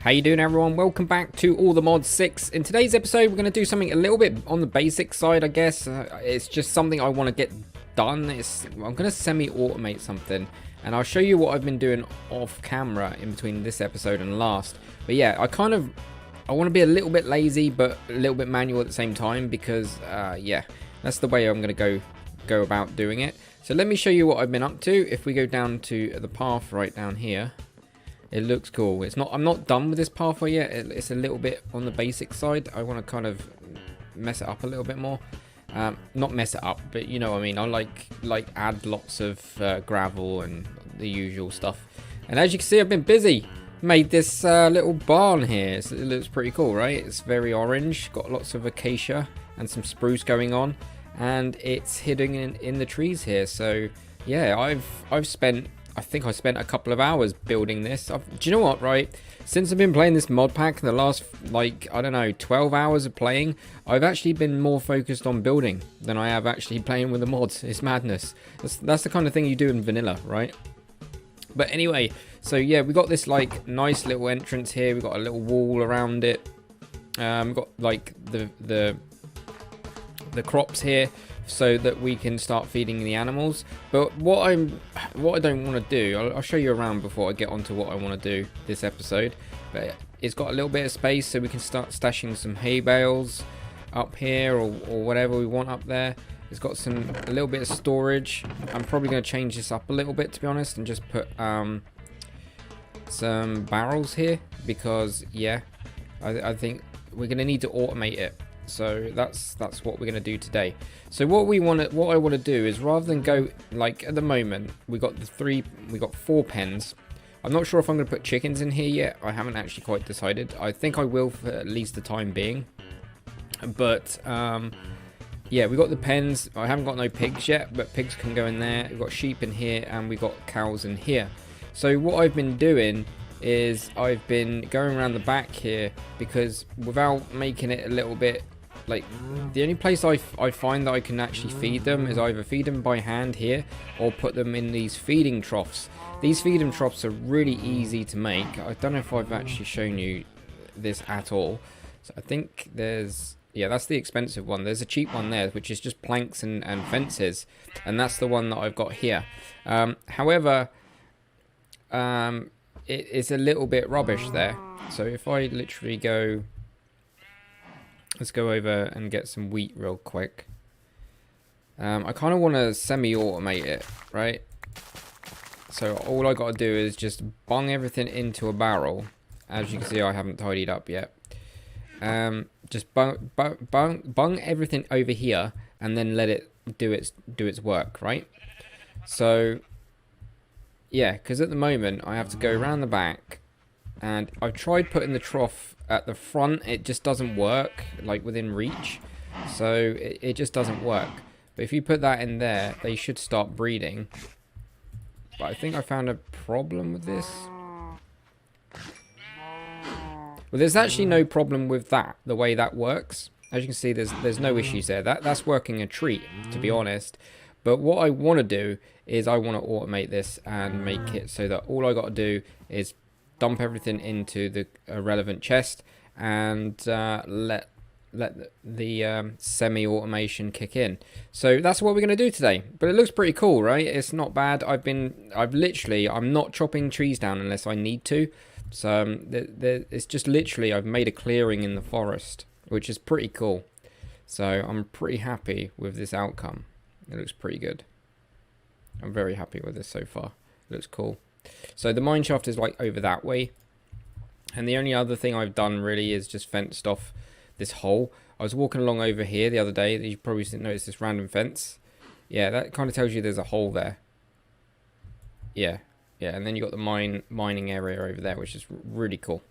How you doing, everyone? Welcome back to All the Mods 6. In today's episode, we're going to do something a little bit on the basic side, I guess. It's just something I want to get done. I'm going to semi-automate something, and I'll show you what I've been doing off camera in between this episode and last. But yeah, I want to be a little bit lazy, but a little bit manual at the same time, because yeah, that's the way I'm going to go about doing it. So let me show you what I've been up to. If we go down to the path right down here, it looks cool. I'm not done with this pathway yet. It's a little bit on the basic side. I want to kind of mess it up a little bit more. Not mess it up, but you know what I mean. I like add lots of gravel and the usual stuff. And as you can see, I've been busy. Made this little barn here. It looks pretty cool, right? It's very orange. Got lots of acacia and some spruce going on, and it's hidden in the trees here. So yeah, I think I spent a couple of hours building this. Do you know what, right? Since I've been playing this mod pack, the last, like, I don't know, 12 hours of playing, I've actually been more focused on building than I have actually playing with the mods. It's madness. That's the kind of thing you do in vanilla, right? But anyway, so yeah, we got this, like, nice little entrance here. We've got a little wall around it. We've got, like, the crops here, so that we can start feeding the animals. But what I don't want to do, I'll show you around before I get onto what I want to do this episode. But it's got a little bit of space, so we can start stashing some hay bales up here, or whatever we want up there. It's got a little bit of storage. I'm probably going to change this up a little bit, to be honest, and just put some barrels here, because yeah, I think we're going to need to automate it. So that's what we're going to do today. So what I want to do is, rather than go, like, at the moment we got 4 pens. I'm not sure if I'm going to put chickens in here yet. I haven't actually quite decided. I think I will for at least the time being. But yeah, we got the pens. I haven't got no pigs yet, but pigs can go in there. We've got sheep in here, and we got cows in here. So what I've been doing is I've been going around the back here, because without making it a little bit, like, the only place I find that I can actually feed them is either feed them by hand here, or put them in these feeding troughs. These feeding troughs are really easy to make. I don't know if I've actually shown you this at all. So I think yeah, that's the expensive one. There's a cheap one there, which is just planks and fences, and that's the one that I've got here. However, it's a little bit rubbish there. So if I literally go, let's go over and get some wheat real quick. I kind of want to semi-automate it, right? So all I got to do is just bung everything into a barrel. As you can see, I haven't tidied up yet. Just bung everything over here, and then let it do its work, right? So yeah, because at the moment I have to go around the back, and I've tried putting the trough at the front. It just doesn't work, like, within reach. So it just doesn't work. But if you put that in there, they should start breeding. But I think I found a problem with this. Well, there's actually no problem with that, the way that works. As you can see, there's no issues there. That's working a treat, to be honest. But what I want to do is I want to automate this and make it so that all I got to do is dump everything into the relevant chest, and let the semi-automation kick in. So that's what we're going to do today. But it looks pretty cool, right? It's not bad. I'm not chopping trees down unless I need to. So it's just literally, I've made a clearing in the forest, which is pretty cool. So I'm pretty happy with this outcome. It looks pretty good. I'm very happy with this so far. It looks cool. So the mine shaft is, like, over that way. And the only other thing I've done really is just fenced off this hole. I was walking along over here the other day. You probably didn't notice this random fence. Yeah, that kind of tells you there's a hole there. Yeah. Yeah, and then you got the mining area over there, which is really cool.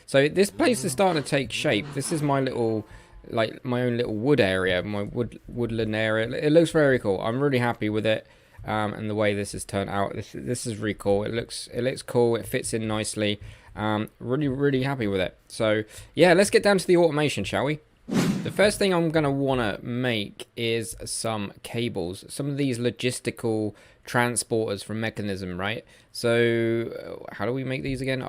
So this place is starting to take shape. This is my little, like, my own little wood area, my woodland area. It looks very cool. I'm really happy with it, and the way this has turned out. This is really cool. It looks cool. It fits in nicely. Really happy with it. So yeah, let's get down to the automation, shall we? The first thing I'm going to want to make is some cables. Some of these logistical transporters from Mechanism, right? So how do we make these again?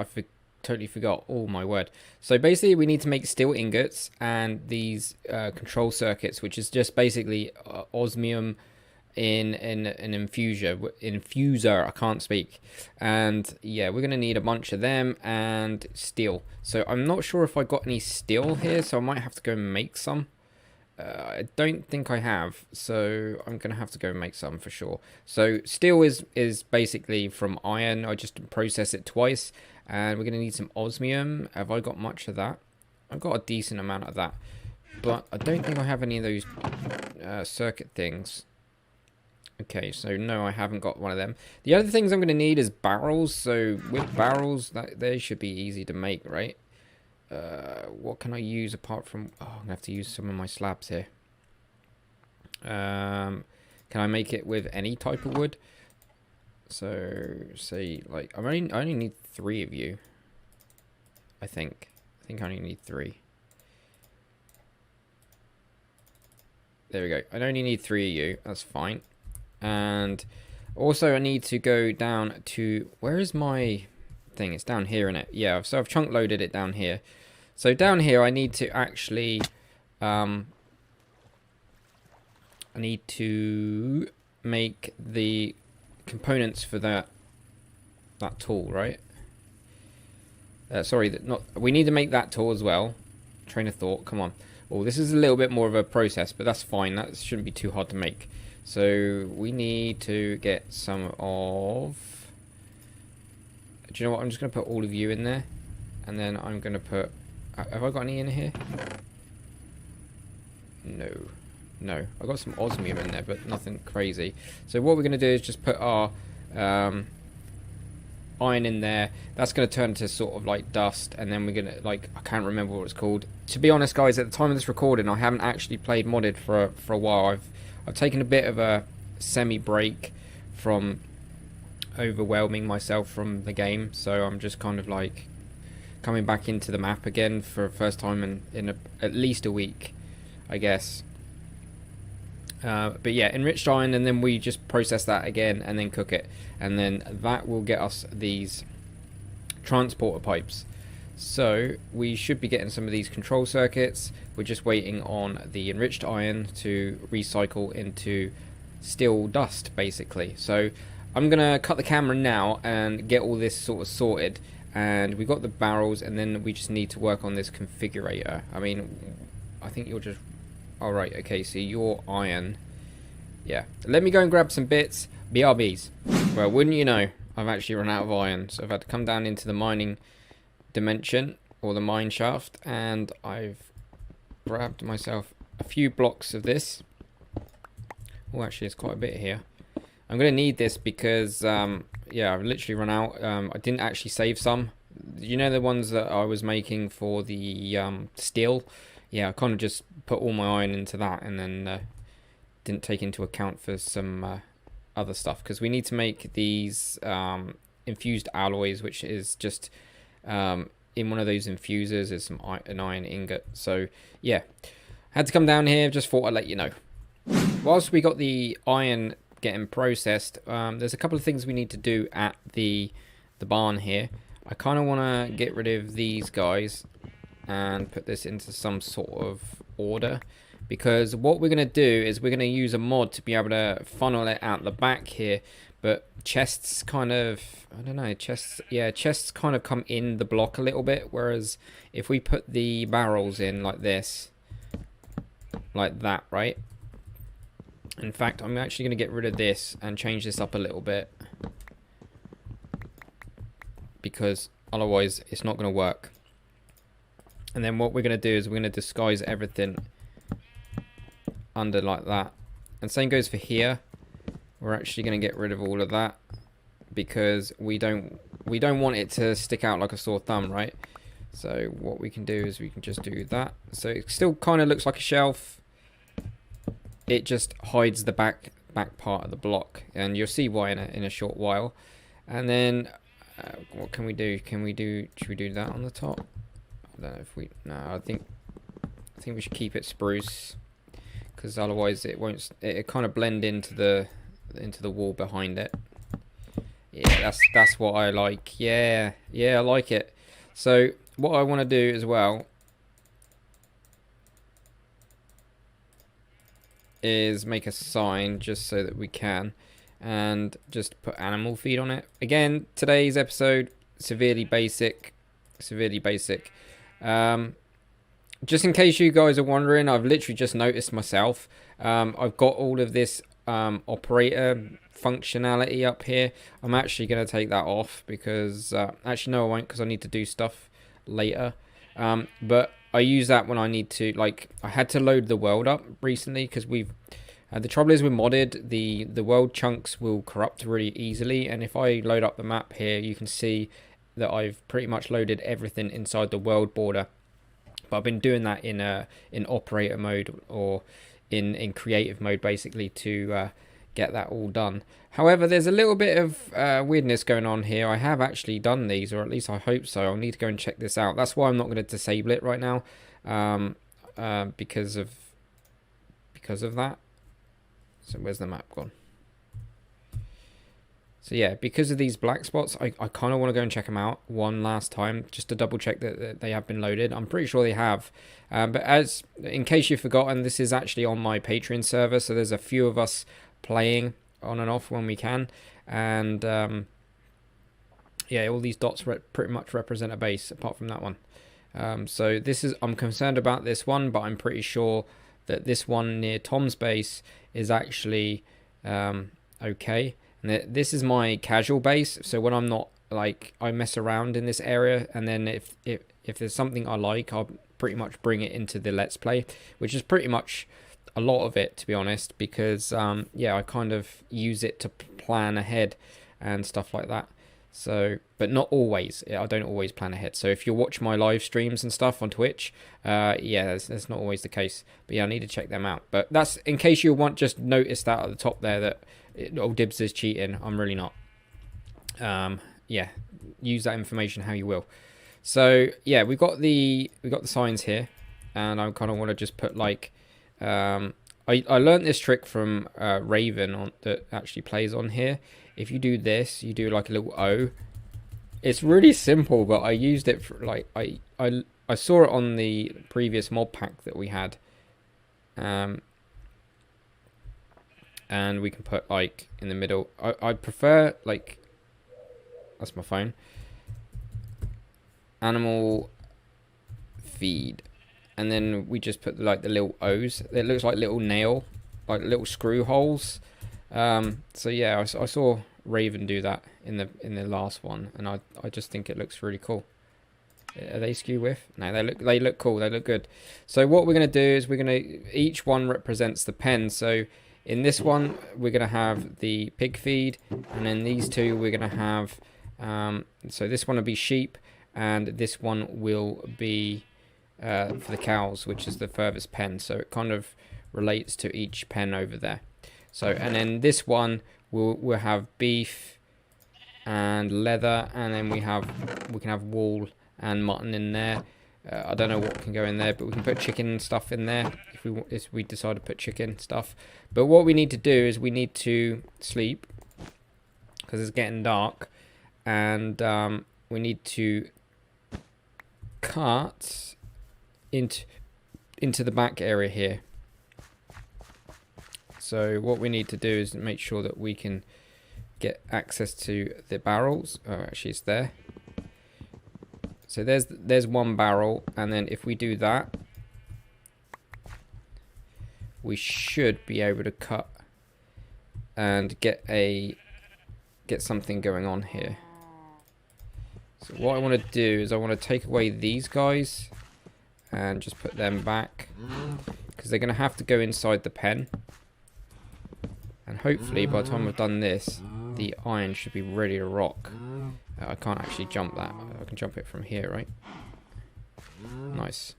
totally forgot. Oh my word. So basically we need to make steel ingots and these control circuits, which is just basically osmium in an infuser. I can't speak. And yeah, we're gonna need a bunch of them and steel. So I'm not sure if I got any steel here, so I might have to go and make some. I don't think I have, so I'm gonna have to go and make some for sure. So steel is basically from iron. I just process it twice, and we're gonna need some osmium. Have I got much of that? I've got a decent amount of that, but I don't think I have any of those circuit things. Okay, so no, I haven't got one of them. The other things I'm going to need is barrels. So with barrels, they should be easy to make, right? What can I use apart from... Oh, I'm going to have to use some of my slabs here. Can I make it with any type of wood? So, say, like, I only need 3 of you. I think I only need 3. There we go. I only need 3 of you. That's fine. And also I need to go down to... Where is my thing? It's down here, innit? Yeah, so I've chunk loaded it down here. So down here I need to actually... I need to make the components for that tool, right? Sorry, we need to make that tool as well. Train of thought, come on. Well, this is a little bit more of a process, but that's fine. That shouldn't be too hard to make. So we need to get some of... Do you know what? I'm just going to put all of you in there. And then I'm going to put... Have I got any in here? No. I've got some osmium in there, but nothing crazy. So what we're going to do is just put our iron in there. That's going to turn to sort of like dust. And then we're going to, like, I can't remember what it's called. To be honest, guys, at the time of this recording, I haven't actually played modded for a while. I've taken a bit of a semi-break from overwhelming myself from the game, so I'm just kind of like coming back into the map again for the first time in at least a week, I guess. But yeah, enriched iron, and then we just process that again and then cook it, and then that will get us these transporter pipes. So we should be getting some of these control circuits. We're just waiting on the enriched iron to recycle into steel dust, basically. So I'm gonna cut the camera now and get all this sort of sorted. And we got the barrels, and then we just need to work on this configurator. I mean, I think you're just... Alright, okay, so you're iron. Yeah. Let me go and grab some bits. BRBs. Well, wouldn't you know, I've actually run out of iron. So I've had to come down into the mining dimension, or the mine shaft, and I've grabbed myself a few blocks of this. Oh, actually, it's quite a bit here. I'm going to need this because, yeah, I've literally run out. I didn't actually save some. You know the ones that I was making for the steel? Yeah, I kind of just put all my iron into that and then didn't take into account for some other stuff. Because we need to make these infused alloys, which is just in one of those infusers is an iron ingot. So, yeah, had to come down here. Just thought I'd let you know. Whilst we got the iron getting processed, there's a couple of things we need to do at the barn here. I kind of want to get rid of these guys and put this into some sort of order, because what we're going to do is we're going to use a mod to be able to funnel it out the back here. But chests kind of, I don't know, chests kind of come in the block a little bit, whereas if we put the barrels in like this, like that, right? In fact, I'm actually going to get rid of this and change this up a little bit, because otherwise it's not going to work. And then what we're going to do is we're going to disguise everything under like that. And same goes for here. We're actually going to get rid of all of that, because we don't want it to stick out like a sore thumb, right? So what we can do is we can just do that. So it still kind of looks like a shelf. It just hides the back part of the block, and you'll see why in a short while. And then what can we do? Should we do that on the top? I don't know if we... No, I think we should keep it spruce, because otherwise it won't... It kind of blend into the wall behind it. Yeah, that's what I like. Yeah, I like it. So what I want to do as well is make a sign just so that we can, and just put animal feed on it. Again, today's episode, severely basic. Just in case you guys are wondering, I've literally just noticed myself. I've got all of this operator functionality up here. I'm actually going to take that off because actually no I won't, because I need to do stuff later. But I use that when I need to, like, I had to load the world up recently because we've the trouble is with modded, the world chunks will corrupt really easily, and if I load up the map here, you can see that I've pretty much loaded everything inside the world border. But I've been doing that in operator mode, or in creative mode, basically, to get that all done. However, there's a little bit of weirdness going on here. I have actually done these, or at least I hope so. I'll need to go and check this out. That's why I'm not going to disable it right now, because of that. So where's the map gone? So yeah, because of these black spots, I kind of want to go and check them out one last time, just to double check that they have been loaded. I'm pretty sure they have. But in case you've forgotten, this is actually on my Patreon server, so there's a few of us playing on and off when we can. And yeah, all these dots pretty much represent a base, apart from that one. So I'm concerned about this one, but I'm pretty sure that this one near Tom's base is actually okay. And this is my casual base, so when I'm not, like, I mess around in this area, and then if there's something I like, I'll pretty much bring it into the Let's Play, which is pretty much a lot of it, to be honest, because yeah, I kind of use it to plan ahead and stuff like that. So, but not always. I don't always plan ahead. So if you watch my live streams and stuff on Twitch, yeah, that's not always the case. But yeah, I need to check them out. But that's in case you just notice that at the top there that old Dibs is cheating. I'm really not. Yeah, use that information how you will. So yeah, we got the signs here, and I kind of want to just put, like, I learned this trick from Raven that actually plays on here. If you do this, you do like a little O. It's really simple, but I used it for, like, I saw it on the previous mod pack that we had. And we can put, like, in the middle. I prefer, like, that's my phone. Animal feed. And then we just put, like, the little O's. It looks like little nail, like little screw holes. So yeah, I saw Raven do that in the last one, and I just think it looks really cool. Are they skew width? No, they look cool. They look good. So what we're gonna do is each one represents the pen. So in this one we're gonna have the pig feed, and then these two we're gonna have. So this one will be sheep, and this one will be for the cows, which is the furthest pen. So it kind of relates to each pen over there. So, and then this one we'll have beef and leather, and then we can have wool and mutton in there. I don't know what can go in there, but we can put chicken stuff in there if we decide to put chicken stuff. But what we need to do is we need to sleep because it's getting dark, and we need to cut into the back area here. So what we need to do is make sure that we can get access to the barrels. Oh, actually it's there. So there's one barrel, and then if we do that, we should be able to cut and get something going on here. So what I want to do is I want to take away these guys and just put them back, because they're going to have to go inside the pen. And hopefully by the time I've done this, the iron should be ready to rock. I can't actually jump that. I can jump it from here, right? Nice.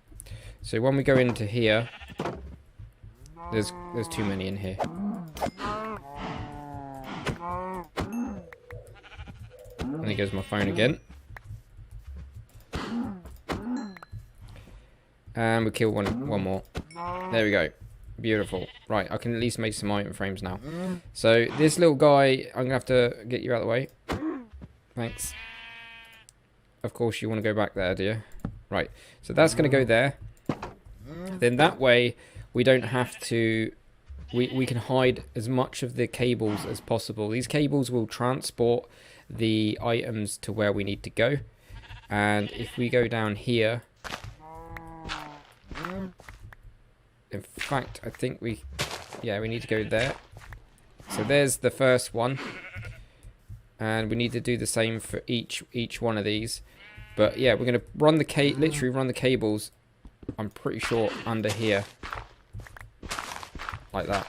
So when we go into here, there's too many in here. And there goes my phone again. And we kill one more. There we go. Beautiful. Right, I can at least make some item frames now. So this little guy, I'm gonna have to get you out of the way. Thanks. of course you want to go back there, do you? Right, so that's going to go there. Then that way we don't have to, we can hide as much of the cables as possible. These cables will transport the items to where we need to go. And if we go down here, in fact, I think we need to go there. So there's the first one. And we need to do the same for each one of these. But yeah, we're going to run the literally run the cables, I'm pretty sure, under here. Like that.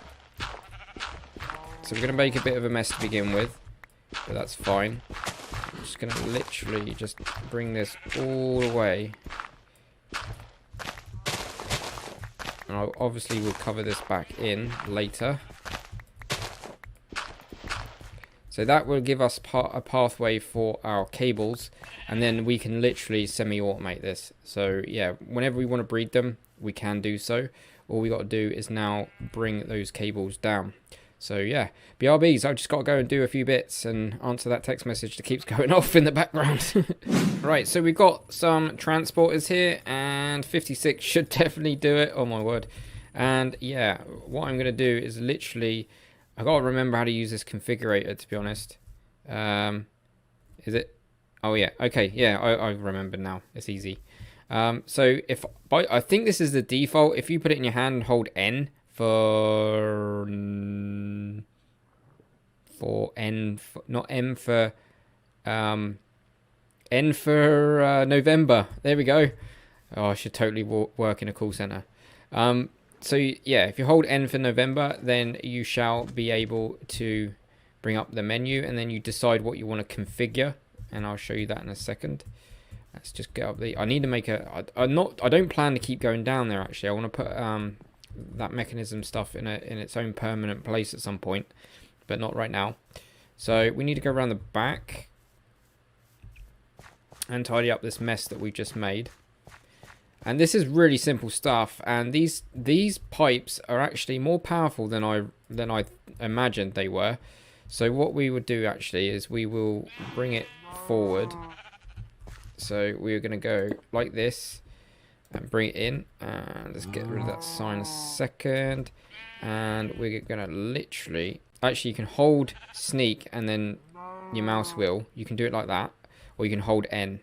So we're going to make a bit of a mess to begin with. But that's fine. I'm just going to literally just bring this all the way. And I obviously will cover this back in later. So that will give us a pathway for our cables. And then we can literally semi-automate this. So yeah, whenever we want to breed them, we can do so. All we got to do is now bring those cables down. So yeah, BRBs, I've just got to go and do a few bits and answer that text message that keeps going off in the background. Right, so we've got some transporters here, and 56 should definitely do it. Oh my word. And yeah, what I'm going to do is literally, I've got to remember how to use this configurator, to be honest. Is it? Oh yeah, okay, yeah, I remember now. It's easy. So if, I think this is the default. If you put it in your hand and hold N, for N, not M for N for November. There we go. Oh, I should totally work in a call center. So yeah, if you hold N for November, then you shall be able to bring up the menu, and then you decide what you want to configure, and I'll show you that in a second. Let's just get up the. I need to make a. I don't plan to keep going down there. Actually, I want to put that mechanism stuff in its own permanent place at some point, but not right now. So we need to go around the back and tidy up this mess that we just made. And this is really simple stuff, and these pipes are actually more powerful than I imagined they were. So what we would do actually is we will bring it forward. So we're going to go like this and bring it in, and let's get rid of that sign a second. And we're going to literally, actually you can hold sneak and then your mouse wheel, you can do it like that, or you can hold N.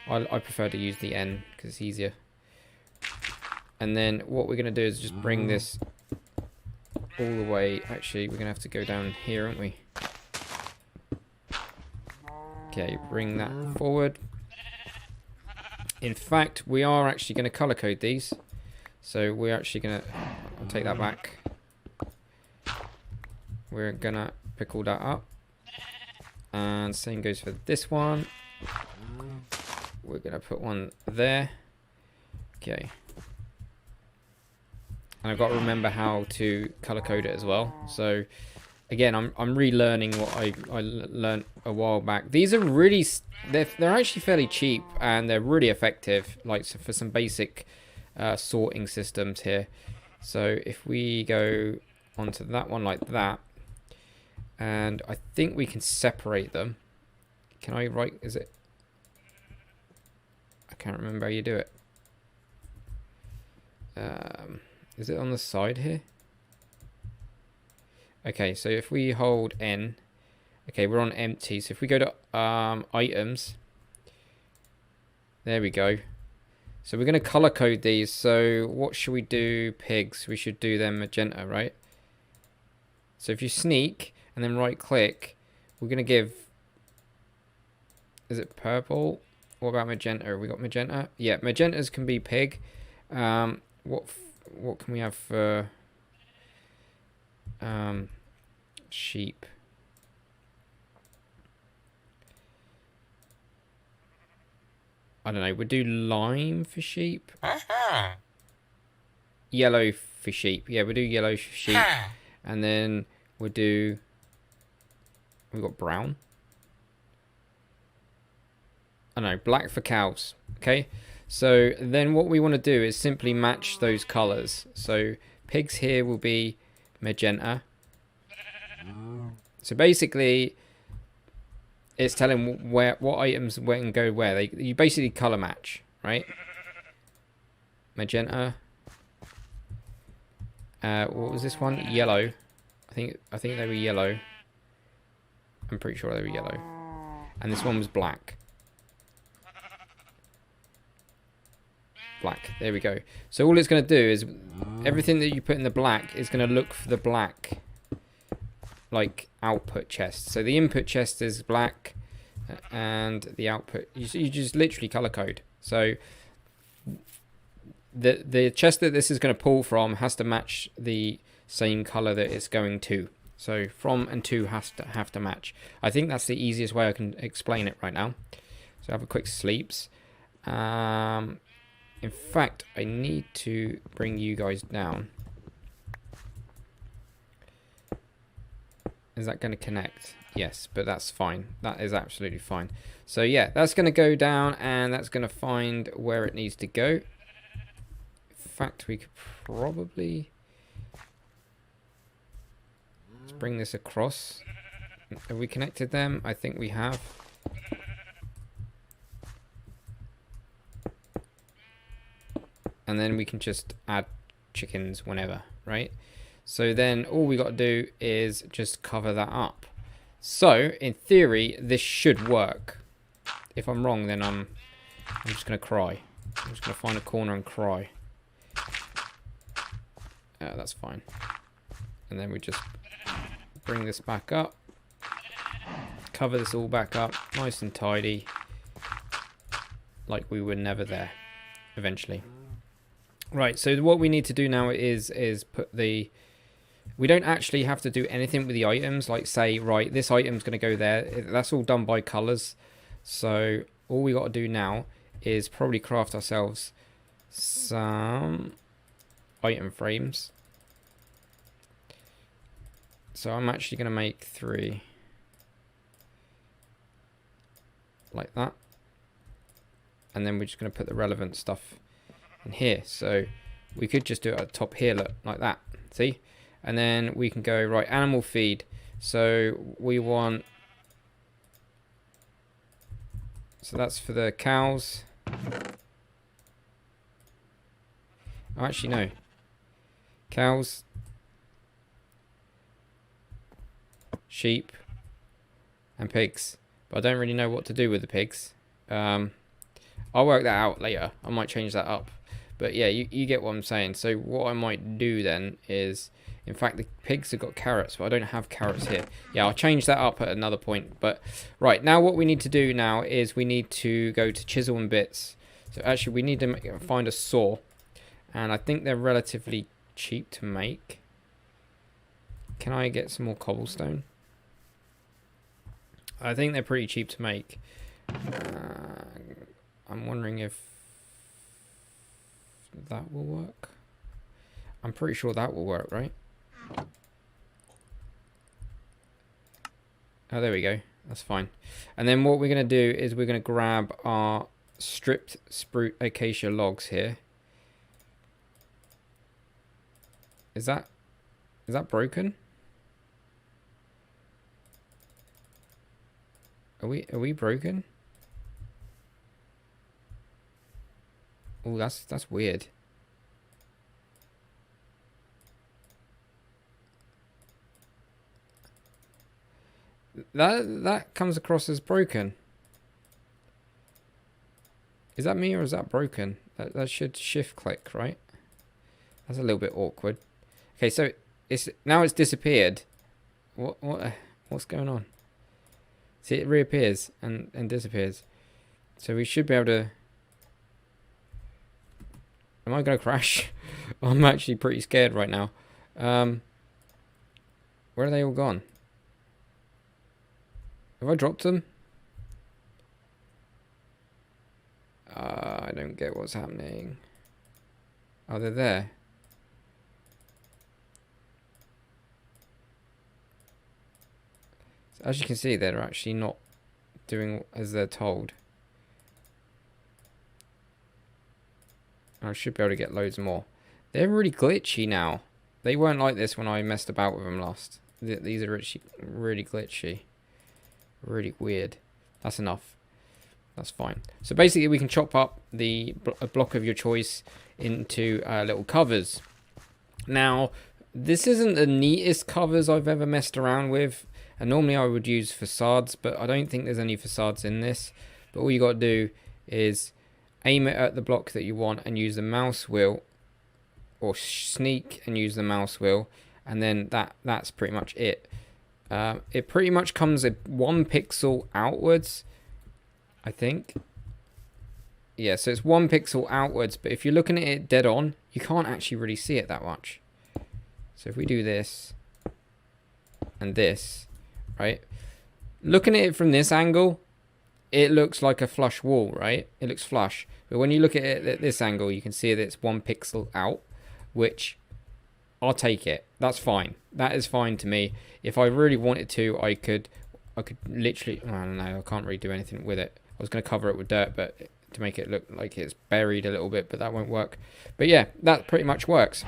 I prefer to use the N because it's easier. And then what we're going to do is just bring this all the way. Actually, we're going to have to go down here, aren't we? Okay, bring that forward. In fact, we are actually going to color code these. So we're actually going to, I'll take that back. We're going to pick all that up. And same goes for this one. We're going to put one there. Okay. And I've got to remember how to color code it as well. So again, I'm relearning what I learned a while back. These are really, they're actually fairly cheap, and they're really effective, like for some basic sorting systems here. So if we go onto that one like that, and I think we can separate them. Can I write, is it? I can't remember how you do it. Is it on the side here? Okay, so if we hold N, okay, we're on empty. So if we go to items, there we go. So we're going to color code these. So what should we do? Pigs. We should do them magenta, right? So if you sneak and then right click, we're going to give, is it purple? What about magenta? Have we got magenta? Yeah, magentas can be pig. What can we have for sheep? I don't know. We'll do lime for sheep. Yellow for sheep. Yeah, we'll do yellow for sheep. And then we'll do, we've got brown. I don't know, black for cows. Okay. So then what we want to do is simply match those colors. So pigs here will be magenta. So basically, it's telling what items when go where. You basically color match, right? Magenta. What was this one? Yellow. I think they were yellow. I'm pretty sure they were yellow. And this one was black. Black. There we go. So all it's going to do is everything that you put in the black is going to look for the black, like, output chest. So the input chest is black, and the output you just literally color code. So the chest that this is going to pull from has to match the same color that it's going to. So from and to have to match. I think that's the easiest way I can explain it right now. So have a quick sleeps. In fact, I need to bring you guys down. Is that going to connect? Yes, but that's fine. That is absolutely fine. So yeah, that's going to go down, and that's going to find where it needs to go. In fact, we could probably... Let's bring this across. Have we connected them? I think we have. And then we can just add chickens whenever, right? So then all we got to do is just cover that up. So in theory, this should work. If I'm wrong, then I'm just gonna cry. I'm just gonna find a corner and cry. That's fine. And then we just bring this back up, cover this all back up, nice and tidy, like we were never there. Eventually. Right, so what we need to do now is put the... We don't actually have to do anything with the items, like say, right, this item's going to go there. That's all done by colours. So all we got to do now is probably craft ourselves some item frames. So I'm actually going to make 3. Like that. And then we're just going to put the relevant stuff in here. So we could just do it at the top here, look, like that. See? And then we can go, right, animal feed. So we want... So that's for the cows. Oh, actually, no. Cows. Sheep. And pigs. But I don't really know what to do with the pigs. I'll work that out later. I might change that up. But yeah, you get what I'm saying. So what I might do then is... In fact, the pigs have got carrots, but I don't have carrots here. Yeah, I'll change that up at another point. But right, now what we need to do now is we need to go to chisel and bits. So actually, we need to find a saw. And I think they're relatively cheap to make. Can I get some more cobblestone? I think they're pretty cheap to make. I'm wondering if that will work. I'm pretty sure that will work, right? Oh, there we go. That's fine. And then what we're going to do is we're going to grab our stripped spruce acacia logs here. Is that broken? Are we broken? Oh, that's weird. That comes across as broken. Is that me or is that broken? That should shift click, right? That's a little bit awkward. Okay, so it's disappeared. What's going on? See, it reappears and disappears. So we should be able to... Am I going to crash? I'm actually pretty scared right now. Where are they all gone? Have I dropped them? I don't get what's happening. Oh, they're there. So as you can see, they're actually not doing as they're told. I should be able to get loads more. They're really glitchy now. They weren't like this when I messed about with them last. These are really glitchy. Really weird. That's enough. That's fine. So basically we can chop up a block of your choice into little covers. Now, this isn't the neatest covers I've ever messed around with. And normally I would use facades, but I don't think there's any facades in this. But all you got to do is aim it at the block that you want and use the mouse wheel, or sneak and use the mouse wheel, and then that's pretty much it. It pretty much comes at 1 pixel outwards, I think. Yeah, so it's 1 pixel outwards, but if you're looking at it dead on, you can't actually really see it that much. So if we do this and this, right? Looking at it from this angle, it looks like a flush wall, right? It looks flush. But when you look at it at this angle, you can see that it's 1 pixel out, which I'll take it. That's fine. That is fine to me. If I really wanted to, I could literally, I don't know, I can't really do anything with it. I was going to cover it with dirt, but to make it look like it's buried a little bit, but that won't work. But yeah, that pretty much works.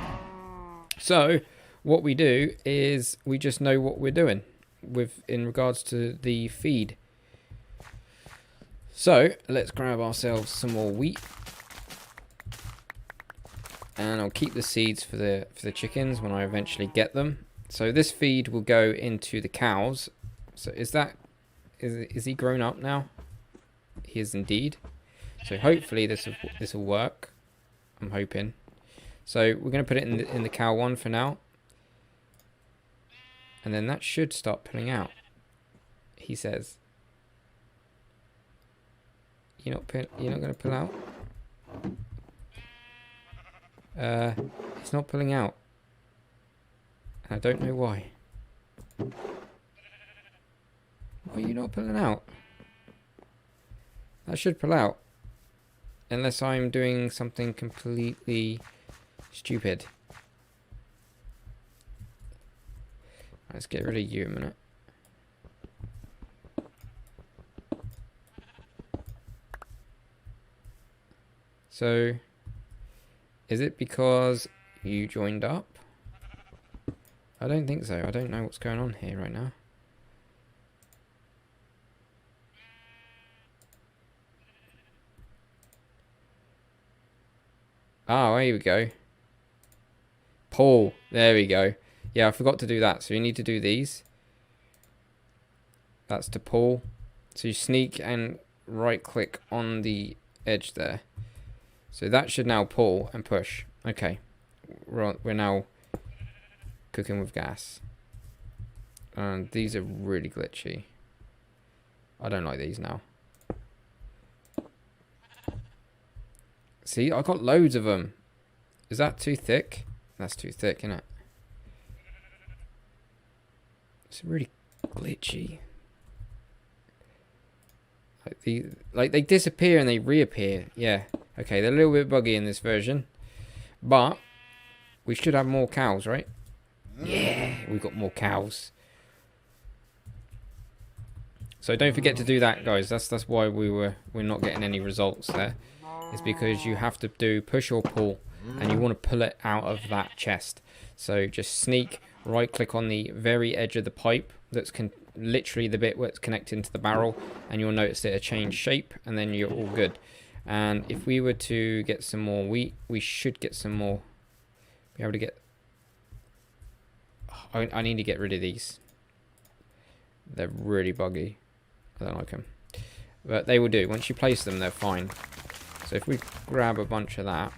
So what we do is we just know what we're doing in regards to the feed. So let's grab ourselves some more wheat, and I'll keep the seeds for the chickens when I eventually get them. So this feed will go into the cows. So is he grown up now? He is indeed. So hopefully this will work. I'm hoping. So we're going to put it in the cow one for now, and then that should start pulling out. He says. You're not going to pull out? It's not pulling out. And I don't know why. Why are you not pulling out? That should pull out. Unless I'm doing something completely stupid. Let's get rid of you a minute. So, is it because you joined up? I don't think so. I don't know what's going on here right now. Oh, there we go. Pull. There we go. Yeah, I forgot to do that. So you need to do these. That's to pull. So you sneak and right click on the edge there. So that should now pull and push. Okay. We're now cooking with gas. And these are really glitchy. I don't like these now. See, I got loads of them. Is that too thick? That's too thick, isn't it? It's really glitchy. Like they disappear and they reappear. Yeah. Okay, they're a little bit buggy in this version. But we should have more cows, right? Yeah, we've got more cows. So don't forget to do that, guys. That's why we're not getting any results there. It's because you have to do push or pull, and you want to pull it out of that chest. So just sneak, right click on the very edge of the pipe that's literally the bit where it's connecting to the barrel, and you'll notice that it changed shape, and then you're all good. And if we were to get some more wheat, we should get some more. Be able to get. I need to get rid of these. They're really buggy. I don't like them, but they will do. Once you place them, they're fine. So if we grab a bunch of that,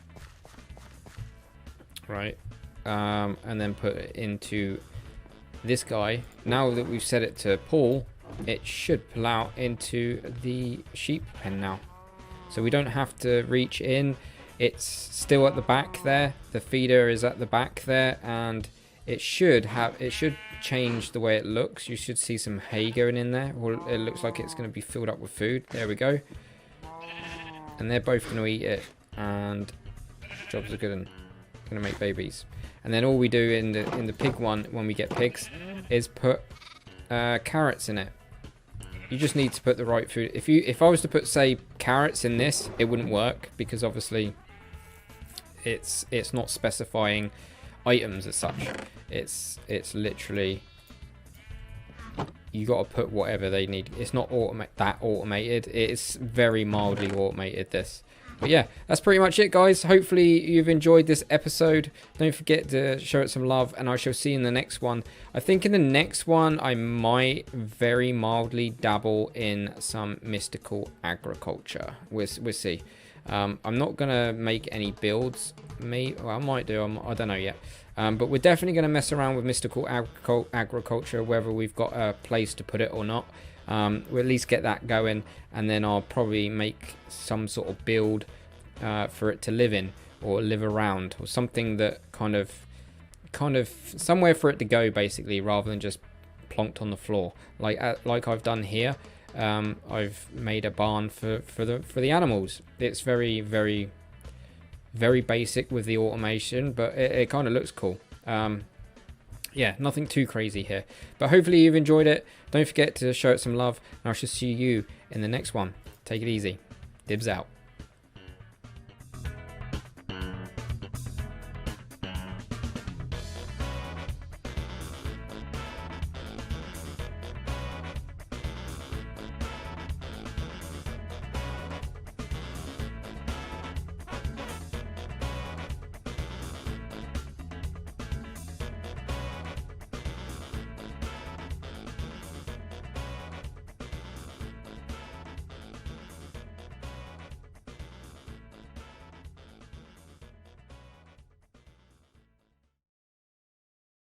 right, and then put it into this guy. Now that we've set it to pull, it should pull out into the sheep pen now. So we don't have to reach in. It's still at the back there. The feeder is at the back there, and it should change the way it looks. You should see some hay going in there, or it looks like it's going to be filled up with food. There we go. And they're both going to eat it, and jobs are good and going to make babies. And then all we do in the pig one when we get pigs is put carrots in it. You just need to put the right food. If I was to put, say, carrots in this, it wouldn't work, because obviously it's not specifying items as such. It's literally you got to put whatever they need. It's not that automated. It's very mildly automated, this. But yeah, that's pretty much it, guys. Hopefully you've enjoyed this episode. Don't forget to show it some love, and I shall see you in the next one. I think in the next one, I might very mildly dabble in some mystical agriculture. We'll see. I'm not going to make any builds. Well, I might do. I don't know yet. But we're definitely going to mess around with mystical agriculture, whether we've got a place to put it or not. We'll at least get that going, and then I'll probably make some sort of build for it to live in or live around, or something that kind of somewhere for it to go, basically, rather than just plonked on the floor like I've done here. I've made a barn for the animals. It's very, very, very basic with the automation, but it kind of looks cool. Yeah, nothing too crazy here, but hopefully you've enjoyed it. Don't forget to show it some love, and I shall see you in the next one. Take it easy. Dibs out.